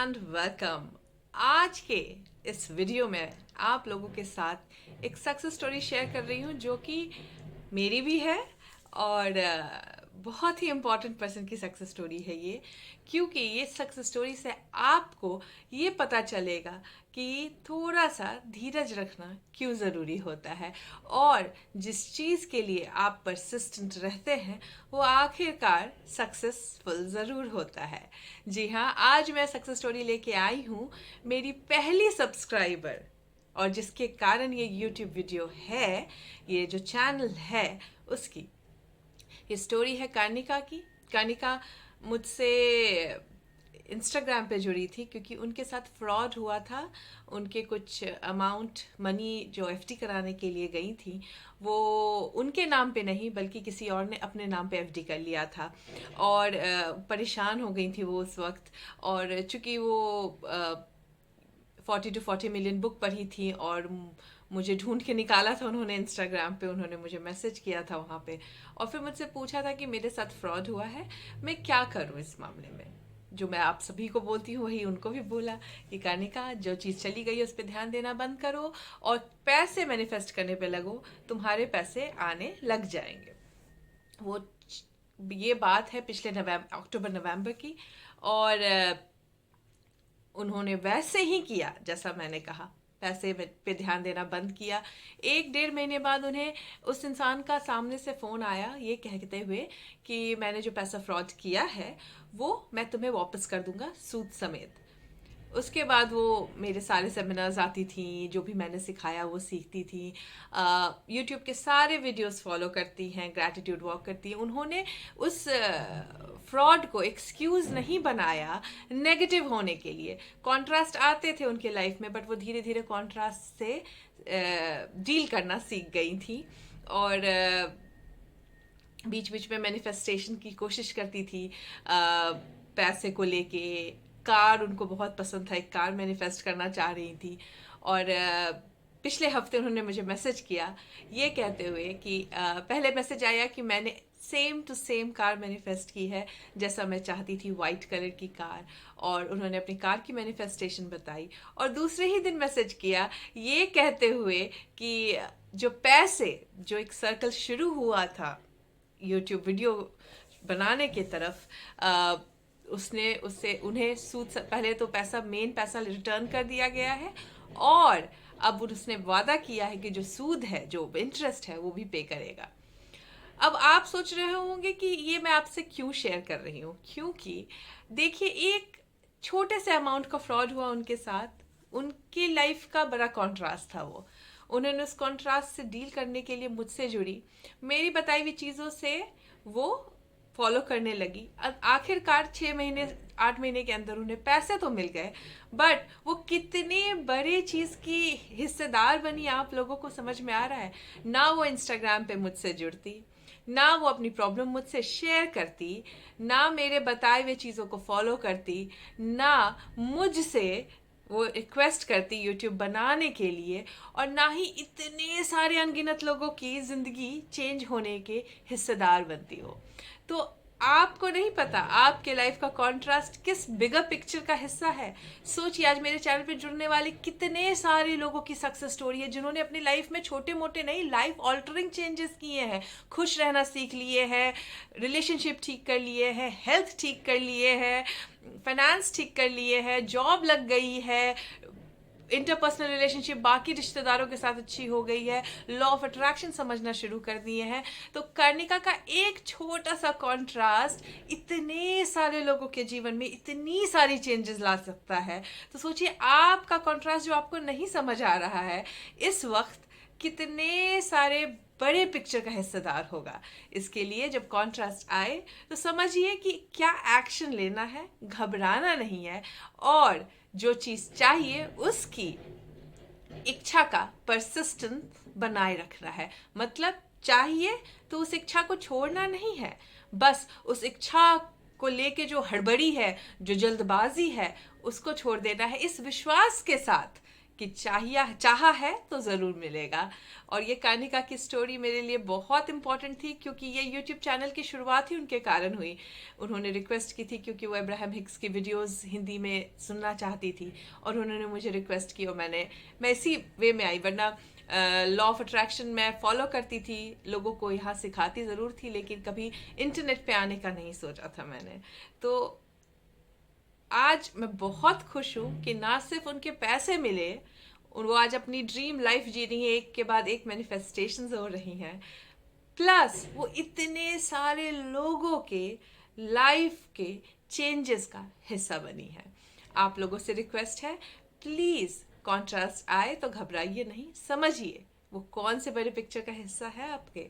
And welcome. आज के इस वीडियो में आप लोगों के साथ एक सक्सेस स्टोरी शेयर कर रही हूँ जो कि मेरी भी है और बहुत ही इम्पॉर्टेंट पर्सन की सक्सेस स्टोरी है ये, क्योंकि ये सक्सेस स्टोरी से आपको ये पता चलेगा कि थोड़ा सा धीरज रखना क्यों ज़रूरी होता है और जिस चीज़ के लिए आप परसिस्टेंट रहते हैं वो आखिरकार सक्सेसफुल ज़रूर होता है। जी हाँ, आज मैं सक्सेस स्टोरी लेके आई हूँ मेरी पहली सब्सक्राइबर, और जिसके कारण ये YouTube वीडियो है, ये जो चैनल है उसकी। ये स्टोरी है कर्णिका की। कर्णिका मुझसे इंस्टाग्राम पे जुड़ी थी क्योंकि उनके साथ फ्रॉड हुआ था। उनके कुछ अमाउंट मनी जो एफडी कराने के लिए गई थी वो उनके नाम पे नहीं बल्कि किसी और ने अपने नाम पे एफडी कर लिया था और परेशान हो गई थी वो उस वक्त। और चूंकि वो 40 to 40 मिलियन बुक पढ़ी थी और मुझे ढूंढ के निकाला था उन्होंने इंस्टाग्राम पे, उन्होंने मुझे मैसेज किया था वहाँ पे और फिर मुझसे पूछा था कि मेरे साथ फ्रॉड हुआ है, मैं क्या करूँ इस मामले में। जो मैं आप सभी को बोलती हूँ वही उनको भी बोला कि कर्णिका, जो चीज़ चली गई है उस पर ध्यान देना बंद करो और पैसे मैनिफेस्ट करने पे लगो, तुम्हारे पैसे आने लग जाएंगे। वो ये बात है पिछले अक्टूबर नवंबर की और उन्होंने वैसे ही किया जैसा मैंने कहा, पैसे पे ध्यान देना बंद किया। 1-1.5 महीने बाद उन्हें उस इंसान का सामने से फ़ोन आया ये कहते हुए कि मैंने जो पैसा फ्रॉड किया है वो मैं तुम्हें वापस कर दूंगा सूद समेत। उसके बाद वो मेरे सारे सेमिनार्स आती थी, जो भी मैंने सिखाया वो सीखती थी। यूट्यूब के सारे वीडियोस फॉलो करती हैं, ग्रैटिट्यूड वॉक करती हैं। उन्होंने उस फ्रॉड को एक्सक्यूज़ नहीं बनाया नेगेटिव होने के लिए। कॉन्ट्रास्ट आते थे उनके लाइफ में बट वो धीरे धीरे कॉन्ट्रास्ट से डील करना सीख गई थी और बीच बीच में मैनिफेस्टेशन की कोशिश करती थी। पैसे को लेके, कार उनको बहुत पसंद था, एक कार मैनिफेस्ट करना चाह रही थी और पिछले हफ्ते उन्होंने मुझे मैसेज किया ये कहते हुए कि पहले मैसेज आया कि मैंने same to same car manifest की है जैसा मैं चाहती थी, वाइट कलर की कार, और उन्होंने अपनी कार की मैनिफेस्टेशन बताई। और दूसरे ही दिन मैसेज किया ये कहते हुए कि जो पैसे, जो एक सर्कल शुरू हुआ था यूट्यूब वीडियो बनाने की तरफ, उसने उससे उन्हें सूद पहले तो पैसा, मेन पैसा रिटर्न कर दिया गया है और अब उसने वादा किया है कि जो सूद है, जो इंटरेस्ट है वो भी पे करेगा। अब आप सोच रहे होंगे कि ये मैं आपसे क्यों शेयर कर रही हूँ, क्योंकि देखिए एक छोटे से अमाउंट का फ्रॉड हुआ उनके साथ, उनकी लाइफ का बड़ा कॉन्ट्रास्ट था वो। उन्होंने उस कॉन्ट्रास्ट से डील करने के लिए मुझसे जुड़ी, मेरी बताई हुई चीज़ों से वो फॉलो करने लगी। आखिरकार 6 महीने 8 महीने के अंदर उन्हें पैसे तो मिल गए बट वो कितने बड़े चीज़ की हिस्सेदार बनी आप लोगों को समझ में आ रहा है। ना वो इंस्टाग्राम पे मुझसे जुड़ती, ना वो अपनी प्रॉब्लम मुझसे शेयर करती, ना मेरे बताए हुए चीज़ों को फॉलो करती, ना मुझसे वो रिक्वेस्ट करती यूट्यूब बनाने के लिए, और ना ही इतने सारे अनगिनत लोगों की ज़िंदगी चेंज होने के हिस्सेदार बनती हो। तो आपको नहीं पता आपके लाइफ का कॉन्ट्रास्ट किस बिगर पिक्चर का हिस्सा है। सोचिए आज मेरे चैनल पे जुड़ने वाले कितने सारे लोगों की सक्सेस स्टोरी है जिन्होंने अपनी लाइफ में छोटे मोटे नहीं, लाइफ ऑल्टरिंग चेंजेस किए हैं। खुश रहना सीख लिए हैं, रिलेशनशिप ठीक कर लिए हैं, हेल्थ ठीक कर लिए हैं, फाइनेंस ठीक कर लिए हैं, जॉब लग गई है, इंटरपर्सनल रिलेशनशिप बाकी रिश्तेदारों के साथ अच्छी हो गई है, लॉ ऑफ अट्रैक्शन समझना शुरू कर दिए हैं। तो कर्णिका का एक छोटा सा कॉन्ट्रास्ट इतने सारे लोगों के जीवन में इतनी सारी चेंजेस ला सकता है। तो सोचिए आपका कॉन्ट्रास्ट जो आपको नहीं समझ आ रहा है इस वक्त कितने सारे बड़े पिक्चर का हिस्सेदार होगा। इसके लिए जब कॉन्ट्रास्ट आए तो समझिए कि क्या एक्शन लेना है, घबराना नहीं है और जो चीज़ चाहिए उसकी इच्छा का परसिस्टेंस बनाए रखना है। मतलब चाहिए तो उस इच्छा को छोड़ना नहीं है, बस उस इच्छा को लेके जो हड़बड़ी है, जो जल्दबाजी है, उसको छोड़ देना है इस विश्वास के साथ कि चाहा है तो ज़रूर मिलेगा। और ये कानिका की स्टोरी मेरे लिए बहुत इम्पॉर्टेंट थी, क्योंकि ये यूट्यूब चैनल की शुरुआत ही उनके कारण हुई। उन्होंने रिक्वेस्ट की थी क्योंकि वो अब्राहम हिक्स की वीडियोस हिंदी में सुनना चाहती थी, और उन्होंने मुझे रिक्वेस्ट की और मैं इसी वे में आई। वरना लॉ ऑफ अट्रैक्शन मैं फॉलो करती थी, लोगों को यहाँ सिखाती ज़रूर थी, लेकिन कभी इंटरनेट पे आने का नहीं सोचा था मैंने। तो आज मैं बहुत खुश हूँ कि ना सिर्फ उनके पैसे मिले, वो आज अपनी ड्रीम लाइफ जी रही है, एक के बाद एक मैनिफेस्टेशंस हो रही हैं, प्लस वो इतने सारे लोगों के लाइफ के चेंजेस का हिस्सा बनी है। आप लोगों से रिक्वेस्ट है, प्लीज़ कॉन्ट्रास्ट आए तो घबराइए नहीं, समझिए वो कौन से बड़े पिक्चर का हिस्सा है आपके,